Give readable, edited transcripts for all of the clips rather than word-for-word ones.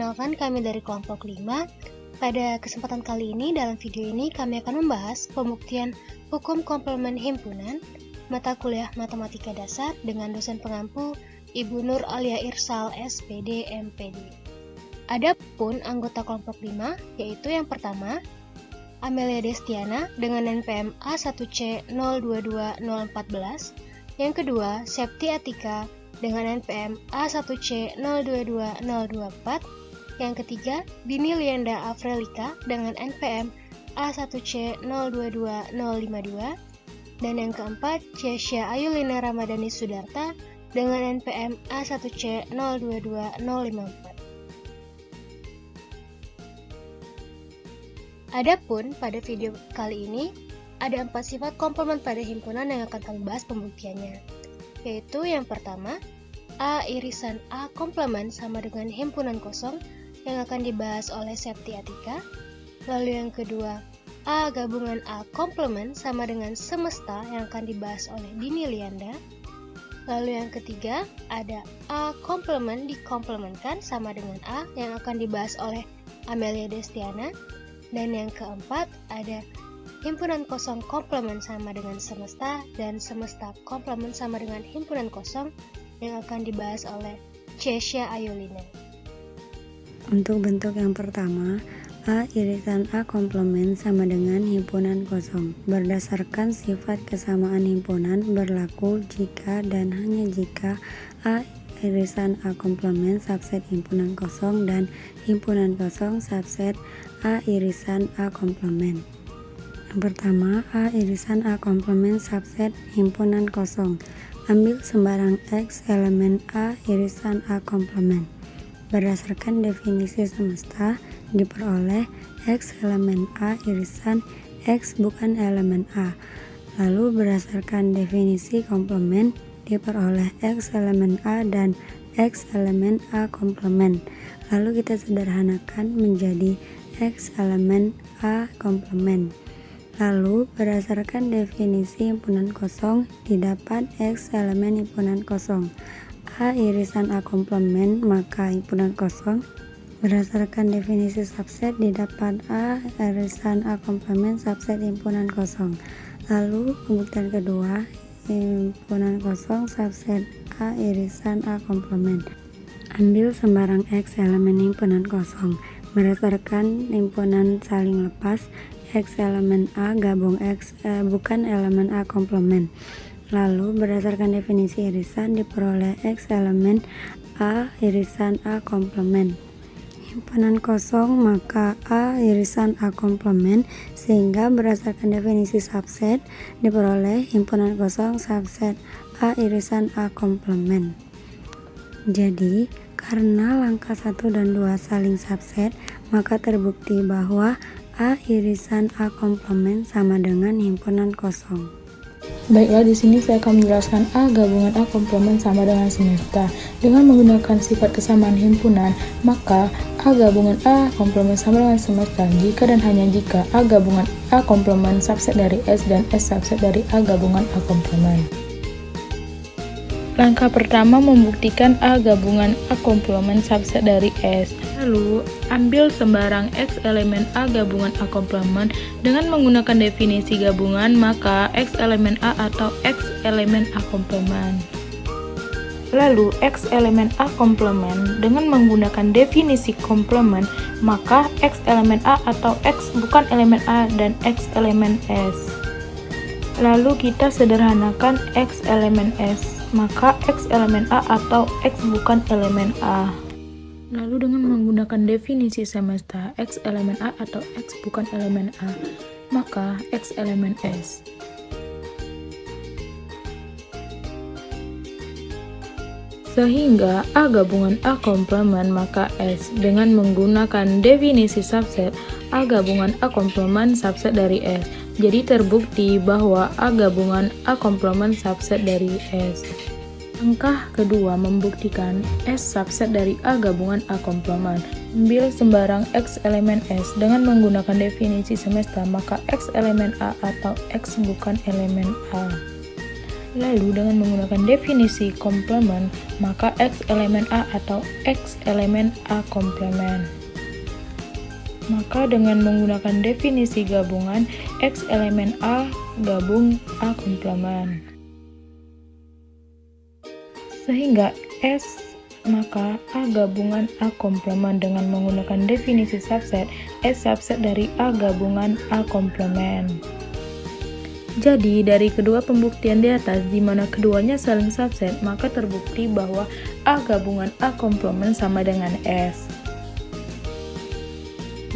perkenalkan kami dari kelompok 5. Pada kesempatan kali ini, dalam video ini kami akan membahas pembuktian hukum komplement himpunan mata kuliah Matematika Dasar dengan dosen pengampu Ibu Nur Alia Irsal, SPD, MPD. Adapun anggota kelompok 5, yaitu yang pertama, Amelia Destiana dengan NPM A1C022014, yang kedua, Septi Atika dengan NPM A1C022024, yang ketiga, Dini Lienda Afrelika dengan NPM A1C022052, dan yang keempat, Ciesya Ayulina Ramadhani Sudarta dengan NPM A1C022054. Adapun pada video kali ini, ada 4 sifat komplement pada himpunan yang akan kami bahas pembuktiannya, yaitu yang pertama, A irisan A komplement sama dengan himpunan kosong yang akan dibahas oleh Septi Atika. Lalu yang kedua, A gabungan A komplement sama dengan semesta yang akan dibahas oleh Dini Lienda. Lalu yang ketiga, ada A komplement dikomplementkan sama dengan A yang akan dibahas oleh Amelia Destiana. Dan yang keempat, ada himpunan kosong komplement sama dengan semesta dan semesta komplement sama dengan himpunan kosong yang akan dibahas oleh Ciesya Ayulina. Untuk bentuk yang pertama, A irisan A komplement sama dengan himpunan kosong. Berdasarkan sifat kesamaan himpunan berlaku jika dan hanya jika A irisan A komplement subset himpunan kosong dan himpunan kosong subset A irisan A komplement. Yang pertama, A irisan A komplement subset himpunan kosong. Ambil sembarang X elemen A irisan A komplement. Berdasarkan definisi semesta, diperoleh X elemen A irisan X bukan elemen A. Lalu berdasarkan definisi komplement, diperoleh X elemen A dan X elemen A komplement. Lalu kita sederhanakan menjadi X elemen A komplement. Lalu berdasarkan definisi himpunan kosong, didapat X elemen himpunan kosong. A irisan A komplement maka himpunan kosong. Berdasarkan definisi subset, didapat A irisan A komplement subset himpunan kosong. Lalu pembuktian kedua, himpunan kosong subset A irisan A komplement. Ambil sembarang X elemen himpunan kosong. Berdasarkan himpunan saling lepas, X elemen A gabung X bukan elemen A komplement. Lalu berdasarkan definisi irisan diperoleh X elemen A irisan A komplement. Himpunan kosong maka A irisan A komplement, sehingga berdasarkan definisi subset diperoleh himpunan kosong subset A irisan A komplement. Jadi karena langkah 1 dan 2 saling subset, maka terbukti bahwa A irisan A komplement sama dengan himpunan kosong. Baiklah, di sini saya akan menjelaskan A gabungan A komplement sama dengan semesta. Dengan menggunakan sifat kesamaan himpunan, maka A gabungan A komplement sama dengan semesta jika dan hanya jika A gabungan A komplement subset dari S dan S subset dari A gabungan A komplement. Langkah pertama, membuktikan A gabungan A komplement subset dari S. Lalu, ambil sembarang X elemen A gabungan A komplement. Dengan menggunakan definisi gabungan, maka X elemen A atau X elemen A komplement. Lalu, X elemen A komplement dengan menggunakan definisi komplement, maka X elemen A atau X bukan elemen A dan X elemen S. Lalu kita sederhanakan X elemen S, maka X elemen A atau X bukan elemen A. Lalu dengan menggunakan definisi semesta X elemen A atau X bukan elemen A, maka X elemen S. Sehingga A gabungan A komplement maka S. Dengan menggunakan definisi subset A gabungan A komplement subset dari S. Jadi terbukti bahwa A gabungan A komplement subset dari S. Langkah kedua, membuktikan S subset dari A gabungan A komplement. Ambil sembarang X elemen S. Dengan menggunakan definisi semesta, maka X elemen A atau X bukan elemen A. Lalu dengan menggunakan definisi komplement, maka X elemen A atau X elemen A komplement. Maka dengan menggunakan definisi gabungan, X elemen A gabung A komplement. Sehingga maka A gabungan A komplement dengan menggunakan definisi subset, S subset dari A gabungan A komplement. Jadi, dari kedua pembuktian di atas, di mana keduanya saling subset, maka terbukti bahwa A gabungan A komplement sama dengan S.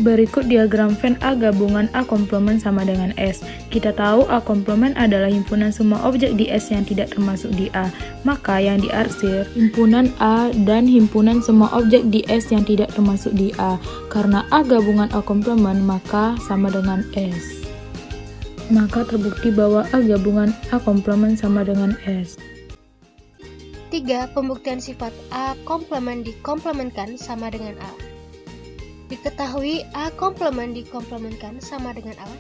Berikut diagram Venn A gabungan A komplement sama dengan S. Kita tahu A komplement adalah himpunan semua objek di S yang tidak termasuk di A. Maka yang diarsir himpunan A dan himpunan semua objek di S yang tidak termasuk di A. Karena A gabungan A komplement maka sama dengan S. Maka terbukti bahwa A gabungan A komplement sama dengan S. 3. Pembuktian sifat A komplement dikomplementkan sama dengan A. Diketahui A komplement dikomplementkan sama dengan A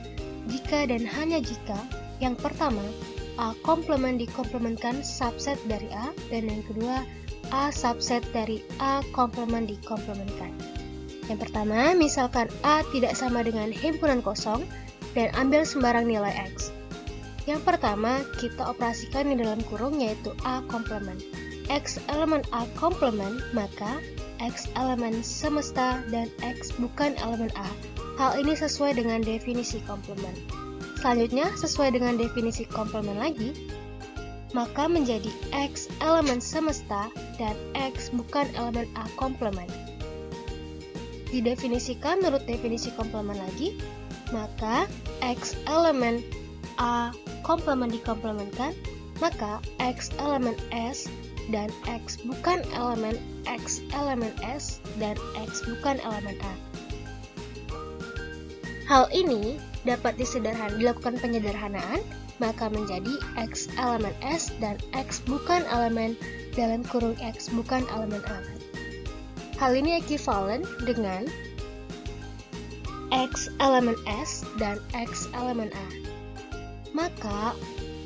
jika dan hanya jika yang pertama, A komplement dikomplementkan subset dari A, dan yang kedua, A subset dari A komplement dikomplementkan. Yang pertama, misalkan A tidak sama dengan himpunan kosong dan ambil sembarang nilai X. Yang pertama, kita operasikan di dalam kurung yaitu A komplement. X elemen A komplement, maka X elemen semesta dan X bukan elemen A. Hal ini sesuai dengan definisi komplement. Selanjutnya, sesuai dengan definisi komplement lagi, maka menjadi X elemen semesta dan X bukan elemen A komplement. Didefinisikan menurut definisi komplement lagi, maka X elemen A komplement dikomplementkan, maka X elemen S dan X bukan elemen S dan X bukan elemen A. Hal ini dapat dilakukan penyederhanaan, maka menjadi X elemen S dan X bukan elemen dalam kurung X bukan elemen A. Hal ini ekivalen dengan X elemen S dan X elemen A. Maka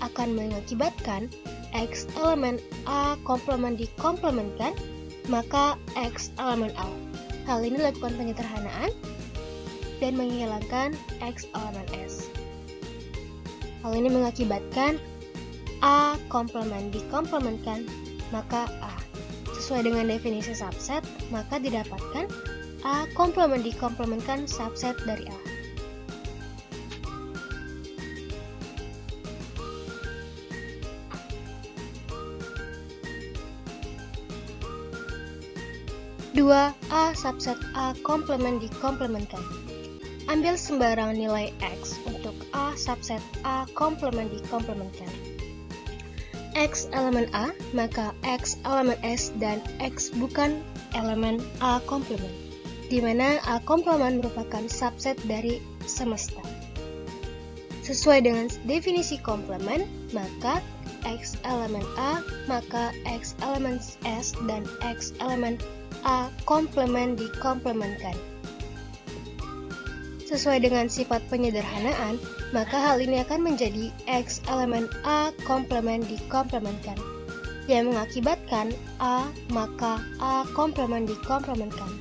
akan mengakibatkan X elemen A komplement dikomplementkan, maka X elemen A. Hal ini dilakukan penyederhanaan dan menghilangkan X elemen S. Hal ini mengakibatkan A komplement dikomplementkan, maka A. Sesuai dengan definisi subset, maka didapatkan A komplement dikomplementkan subset dari A. Dua, A subset A komplement dikomplementkan. Ambil sembarang nilai X untuk A subset A komplement dikomplementkan. X elemen A, maka X elemen S dan X bukan elemen A komplement, di mana A komplement merupakan subset dari semesta. Sesuai dengan definisi komplement, maka X elemen A, maka X elemen S dan X elemen A komplement dikomplementkan. Sesuai dengan sifat penyederhanaan, maka hal ini akan menjadi X elemen A komplement dikomplementkan, yang mengakibatkan A, maka A komplement dikomplementkan.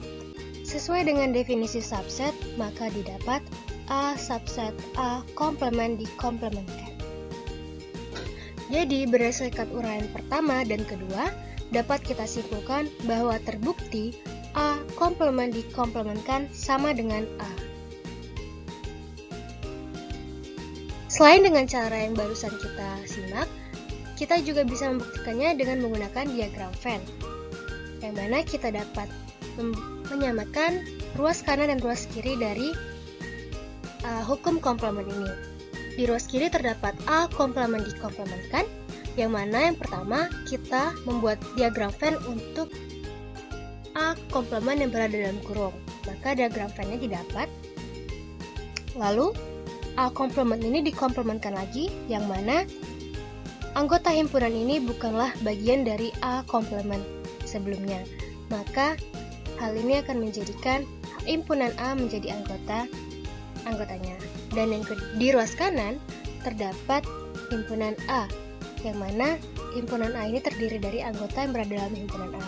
Sesuai dengan definisi subset, maka didapat A subset A komplement dikomplementkan. Jadi, berdasarkan uraian pertama dan kedua, dapat kita simpulkan bahwa terbukti A komplement dikomplementkan sama dengan A. Selain dengan cara yang barusan kita simak, kita juga bisa membuktikannya dengan menggunakan diagram Venn, yang mana kita dapat menyamakan ruas kanan dan ruas kiri dari hukum komplement ini. Di ruas kiri terdapat A komplement dikomplementkan, yang mana yang pertama kita membuat diagram Venn untuk A komplement yang berada dalam kurung, maka diagram Venn-nya didapat. Lalu A komplement ini dikomplementkan lagi, yang mana anggota himpunan ini bukanlah bagian dari A komplement sebelumnya, maka hal ini akan menjadikan himpunan A menjadi anggotanya. Dan yang di ruas kanan terdapat himpunan A, yang mana himpunan A ini terdiri dari anggota yang berada dalam himpunan A,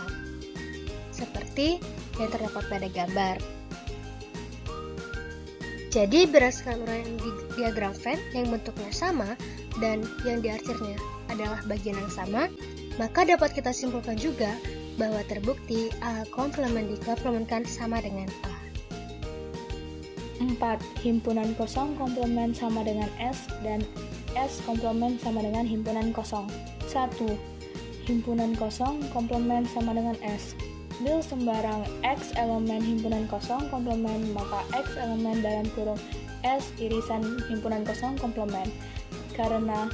seperti yang terdapat pada gambar. Jadi berdasarkan uraian di diagram Venn yang bentuknya sama dan yang diarsirnya adalah bagian yang sama, maka dapat kita simpulkan juga bahwa terbukti A komplement dikomplementkan sama dengan A. 4. Himpunan kosong komplement sama dengan S dan S komplement sama dengan himpunan kosong. 1. Himpunan kosong komplement sama dengan S. Ambil sembarang X elemen himpunan kosong komplement, maka X elemen dalam kurung S irisan himpunan kosong komplement. Karena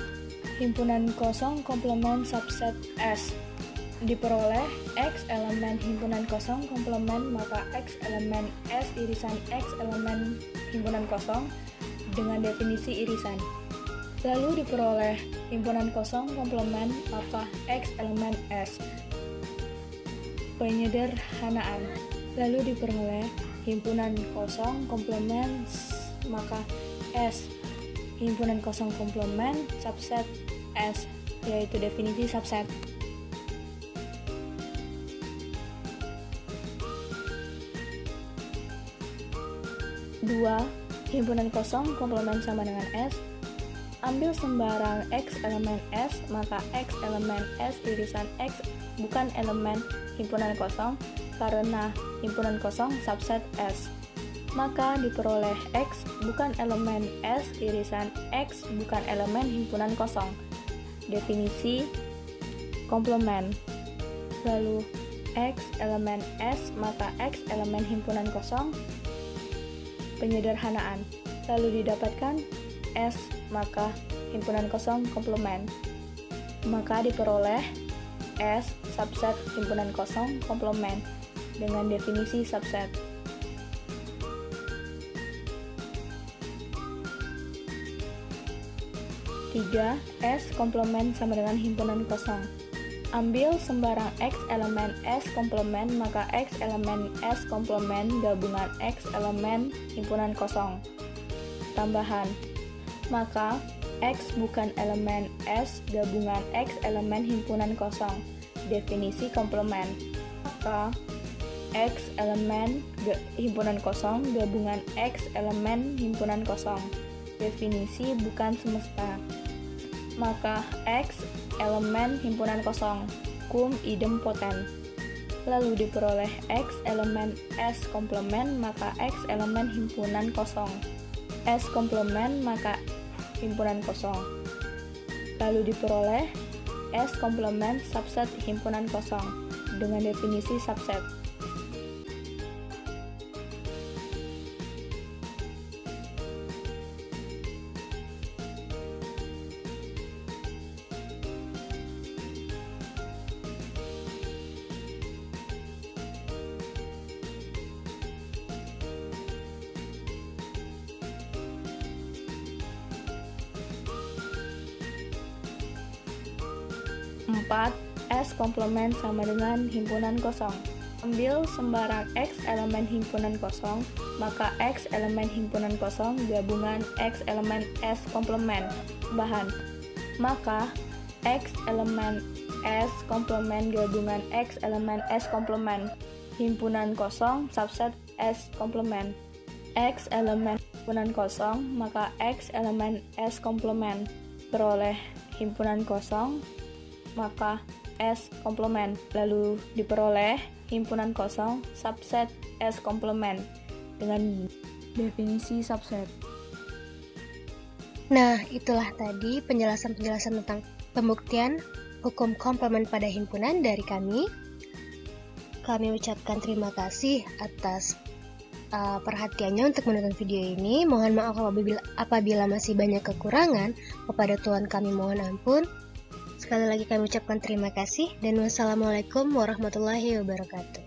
himpunan kosong komplement subset S diperoleh X elemen himpunan kosong komplement, maka X elemen S irisan X elemen himpunan kosong dengan definisi irisan. Lalu diperoleh himpunan kosong komplement, maka X elemen S. Penyederhanaan. Lalu diperoleh himpunan kosong komplement, maka S himpunan kosong komplement subset S, yaitu definisi subset. 2. Himpunan kosong komplement sama dengan S. Ambil sembarang X elemen S, maka X elemen S irisan X bukan elemen himpunan kosong karena himpunan kosong subset S. Maka diperoleh X bukan elemen S irisan X bukan elemen himpunan kosong. Definisi komplement. Lalu X elemen S, maka X elemen himpunan kosong. Penyederhanaan. Lalu didapatkan S, maka himpunan kosong komplement. Maka diperoleh S subset himpunan kosong komplement dengan definisi subset. Tiga, S komplement sama dengan himpunan kosong. Ambil sembarang X elemen S komplement, maka X elemen S komplement gabungan X elemen himpunan kosong. Tambahan. Maka X bukan elemen S gabungan X elemen himpunan kosong. Definisi komplement. Maka X elemen himpunan kosong gabungan X elemen himpunan kosong. Definisi bukan semesta. Maka X elemen himpunan kosong, cum idempotent. Lalu diperoleh X elemen S komplement, maka X elemen himpunan kosong. S komplement, maka himpunan kosong. Lalu diperoleh S komplement subset himpunan kosong dengan definisi subset. Empat, S komplement sama dengan himpunan kosong. Ambil sembarang X elemen himpunan kosong, maka X elemen himpunan kosong gabungan X elemen S komplement. Bahan. Maka X elemen S komplement gabungan X elemen S komplement. Himpunan kosong subset S komplement. X elemen himpunan kosong, maka X elemen S komplement. Peroleh himpunan kosong, maka S komplement. Lalu diperoleh himpunan kosong subset S komplement dengan definisi subset. Nah, itulah tadi penjelasan-penjelasan tentang pembuktian hukum komplement pada himpunan dari kami. Kami ucapkan terima kasih atas perhatiannya untuk menonton video ini. Mohon maaf apabila masih banyak kekurangan. Kepada Tuhan kami mohon ampun. Sekali lagi kami ucapkan terima kasih dan wassalamualaikum warahmatullahi wabarakatuh.